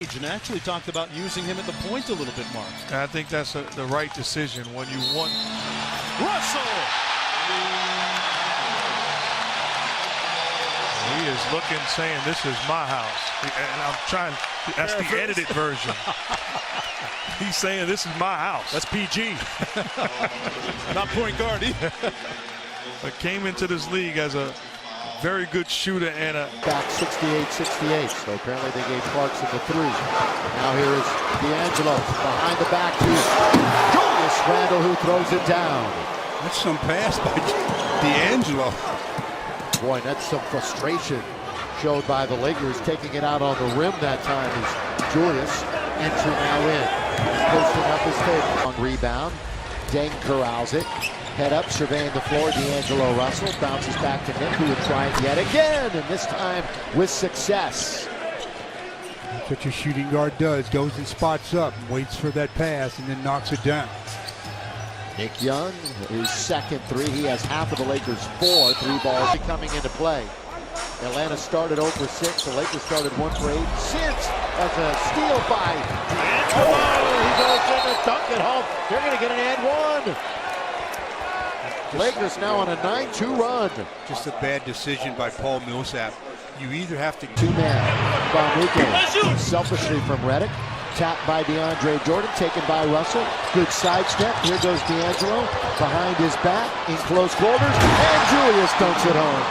And actually talked about using him at the point a little bit, Mark. I think that's the right decision when you want. Russell! He is looking, saying, this is my house. And I'm trying, that's the edited version. He's saying, this is my house. That's PG. Not point guard either. But came into this league as a very good shooter and a back 68-68. So apparently they gave Clarkson the three. Now here is D'Angelo behind the back to Julius Randle, who throws it down. That's some pass by D'Angelo. Boy, that's some frustration showed by the Lakers, taking it out on the rim that time as Julius entry now in. Posting up his table. On rebound, Deng corrals it. Head up, surveying the floor, D'Angelo Russell bounces back to Nick, who would try it yet again, and this time with success. That's what your shooting guard does, goes and spots up, waits for that pass, and then knocks it down. Nick Young, his second three. He has half of the Lakers' 4 3-balls coming into play. Atlanta started 0 for 6. The Lakers started 1 for 8. Since as a steal by D'Angelo, he goes in to dunk it home. They're going to get an and one. Lakers now on a 9-2 run. Just a bad decision by Paul Millsap. You either have to... Two-man. Bamuke selfishly from Redick. Tapped by DeAndre Jordan, taken by Russell. Good sidestep. Here goes D'Angelo behind his back in close quarters. And Julius dunks it home.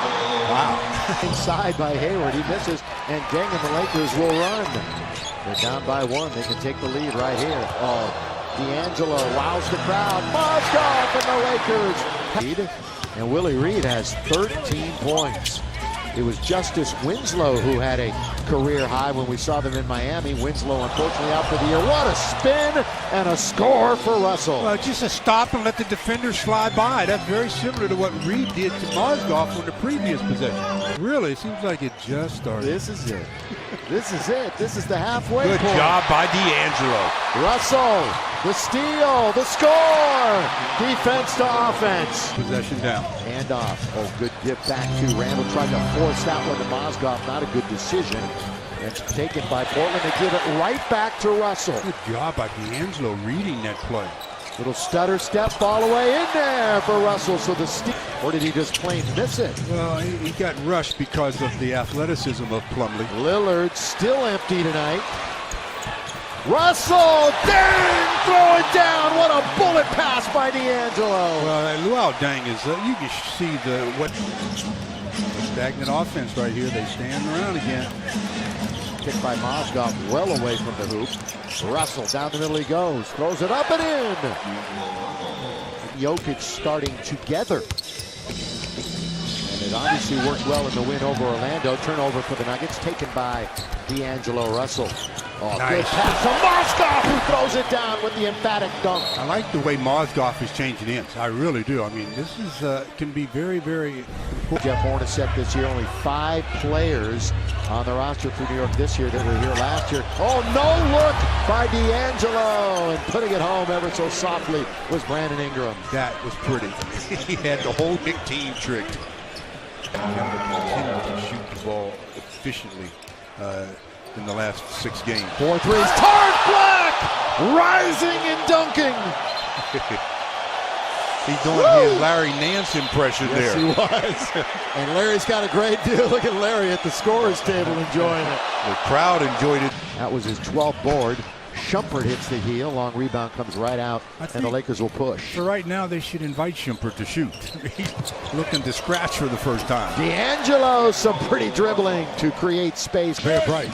Wow. Inside by Hayward. He misses. And Deng and the Lakers will run. They're down by 1. They can take the lead right here. Oh, D'Angelo wows the crowd. Mozgov and the Lakers. And Willie Reed has 13 points. It was Justice Winslow who had a career high when we saw them in Miami. Winslow unfortunately out for the year. What a spin and a score for Russell. Well, just a stop and let the defenders slide by. That's very similar to what Reed did to Mozgov on the previous possession. Really, it seems like it just started. This is it. This is it. This is the halfway Good point. job by D'Angelo. Russell, the steal, the score. Defense to offense. Possession down. And off. Oh, good dip back to Randle. Tried to force that one to Mozgov. Not a good decision. It's taken by Portland. They give it right back to Russell. Good job by D'Angelo reading that play. Little stutter step, fall away in there for Russell. So the steal, or did he just plain miss it? Well, he got rushed because of the athleticism of Plumlee. Lillard still empty tonight. Russell, Deng, throw it down. What a bullet pass by D'Angelo. Well, Luau Deng is, you can see the stagnant offense right here. They stand around again. Kick by Mozgov, well away from the hoop. Russell, down the middle he goes. Throws it up and in. Jokic starting together. And it obviously worked well in the win over Orlando. Turnover for the Nuggets, taken by D'Angelo Russell. Oh, nice. Good pass to Mozgov, who throws it down with the emphatic dunk. I like the way Mozgov is changing ends. I really do. I mean, this is can be very, very important. Jeff Hornacek this year, only 5 players on the roster for New York this year that were here last year. Oh, no look by D'Angelo, and putting it home ever so softly was Brandon Ingram. That was pretty. He had the whole big team tricked. He had to continue to shoot the ball efficiently in the last 6 games. 4 threes. Tard Black rising and dunking. He's doing his Larry Nance impression yes, there. He was. And Larry's got a great deal. Look at Larry at the scorer's table enjoying it. The crowd enjoyed it. That was his 12th board. Shumpert hits the heel. Long rebound comes right out, and the Lakers will push. For right now, they should invite Shumpert to shoot. He's looking to scratch for the first time. D'Angelo, some pretty dribbling to create space. Fair price.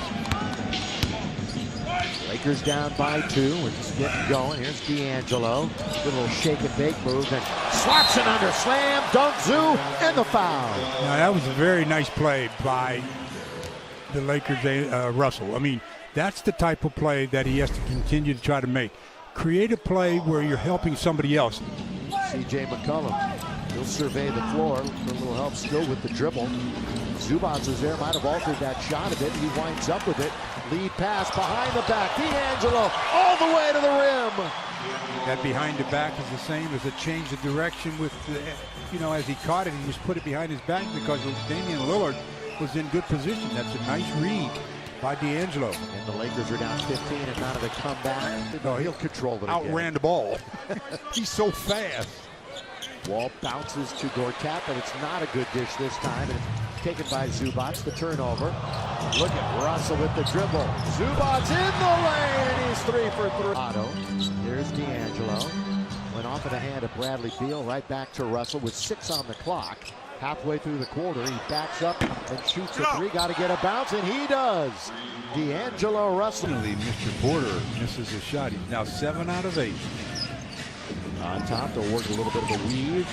Lakers down by 2. We're just getting going. Here's D'Angelo. Good little shake and bake move. And slaps it under. Slam, dunk, zoo, and the foul. Now, that was a very nice play by the Lakers, Russell. I mean, that's the type of play that he has to continue to try to make. Create a play where you're helping somebody else. C.J. McCollum. He'll survey the floor. For a little help still with the dribble. Zubac was there, might have altered that shot a bit. He winds up with it. Lead pass behind the back. D'Angelo all the way to the rim. That behind the back is the same as a change of direction with, as he caught it, he just put it behind his back because Damian Lillard was in good position. That's a nice read. by D'Angelo. And the Lakers are down 15 and not of a comeback. No, He'll control it again. Outran the ball. He's so fast. Wall bounces to Gortat, but it's not a good dish this time. And it's taken by Zubac, the turnover. Look at Russell with the dribble. Zubac in the lane, and he's 3 for 3. Otto. Here's D'Angelo. Went off of the hand of Bradley Beal, right back to Russell with 6 on the clock. Halfway through the quarter, he backs up and shoots a 3. Got to get a bounce, and he does. D'Angelo Russell. Mr. Porter misses a shot. He's now 7 out of 8. On top, they'll work a little bit of a weave.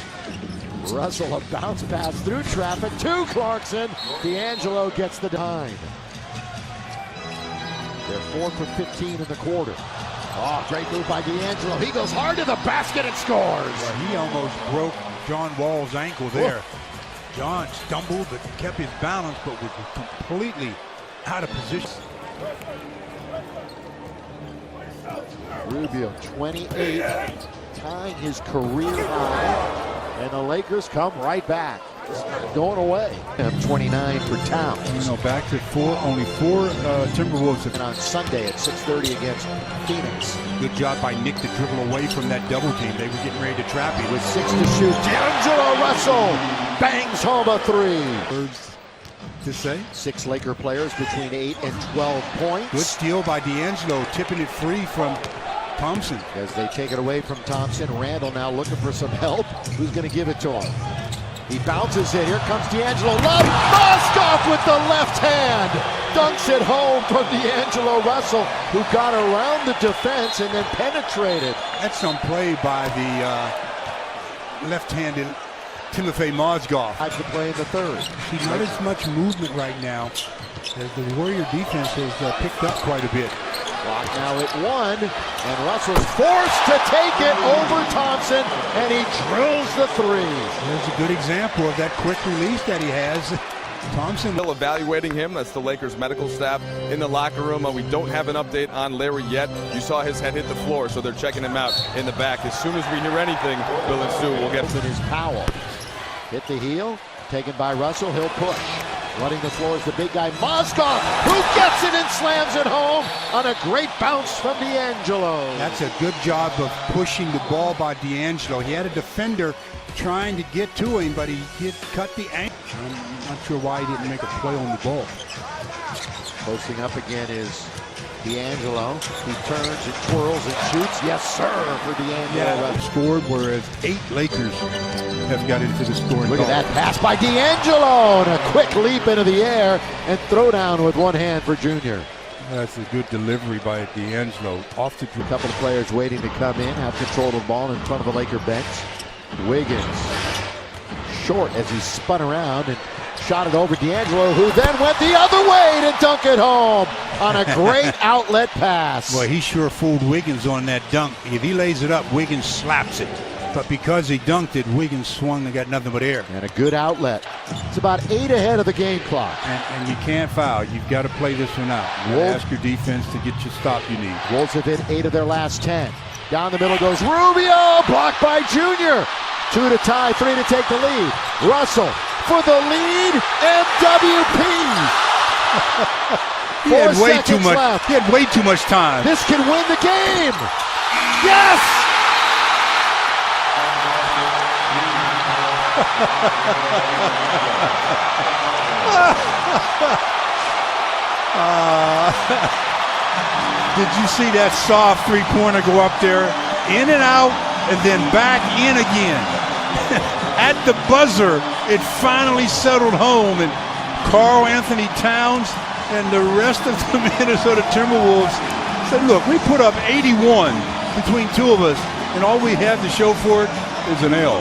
Russell, a bounce pass through traffic to Clarkson. D'Angelo gets the dime. They're 4 for 15 in the quarter. Oh, great move by D'Angelo. He goes hard to the basket and scores. Well, he almost broke John Wall's ankle there. John stumbled but kept his balance, but was completely out of position. Rubio, 28, tying his career high. And the Lakers come right back. It's not going away. 29 for Towns. Back to only four Timberwolves. And on Sunday at 6:30 against Phoenix. Good job by Nick to dribble away from that double team. They were getting ready to trap him. With 6 to shoot, D'Angelo Russell bangs home a 3. Words to say? 6 Laker players between 8 and 12 points. Good steal by D'Angelo, tipping it free from Thompson. As they take it away from Thompson, Randall now looking for some help. Who's going to give it to him? He bounces it. Here comes D'Angelo. Love. Mozgov with the left hand. Dunks it home from D'Angelo Russell, who got around the defense and then penetrated. That's some play by the left-handed Timofey Mozgov. Had to play in the third. See, not as much movement right now. The Warrior defense has picked up quite a bit. Clock now at 1, and Russell's forced to take it over Thompson, and he drills the 3. There's a good example of that quick release that he has. Thompson. Still evaluating him. That's the Lakers medical staff in the locker room. We don't have an update on Larry yet. You saw his head hit the floor, so they're checking him out in the back. As soon as we hear anything, Bill and Stu will get it. Is Powell. Hit the heel, taken by Russell, he'll push. Running the floor is the big guy, Mozgov, who gets it and slams it home on a great bounce from D'Angelo. That's a good job of pushing the ball by D'Angelo. He had a defender trying to get to him, but he cut the ankle. I'm not sure why he didn't make a play on the ball. Posting up again is D'Angelo. He turns and twirls and shoots. Yes, sir, for D'Angelo. Yeah, scored, whereas 8 Lakers have got into the scoring. Look at that pass by D'Angelo, and a quick leap into the air and throw down with one hand for Junior. That's a good delivery by D'Angelo. Off the A couple of players waiting to come in, have control of the ball in front of the Laker bench. Wiggins, short as he spun around and shot it over D'Angelo, who then went the other way to dunk it home on a great outlet pass. Well, he sure fooled Wiggins on that dunk. If he lays it up, Wiggins slaps it. But because he dunked it, Wiggins swung and got nothing but air. And a good outlet. It's about 8 ahead of the game clock. And you can't foul. You've got to play this one out. You ask your defense to get your stop you need. Wolves have hit 8 of their last 10. Down the middle goes Rubio, blocked by Junior. 2 to tie, 3 to take the lead. Russell for the lead, MVP. He had way too much. Left. He had way too much time. This can win the game. Yes. Did you see that soft 3-pointer go up there, in and out, and then back in again? At the buzzer, it finally settled home, and Karl Anthony Towns and the rest of the Minnesota Timberwolves said, look, we put up 81 between two of us, and all we have to show for it is an L.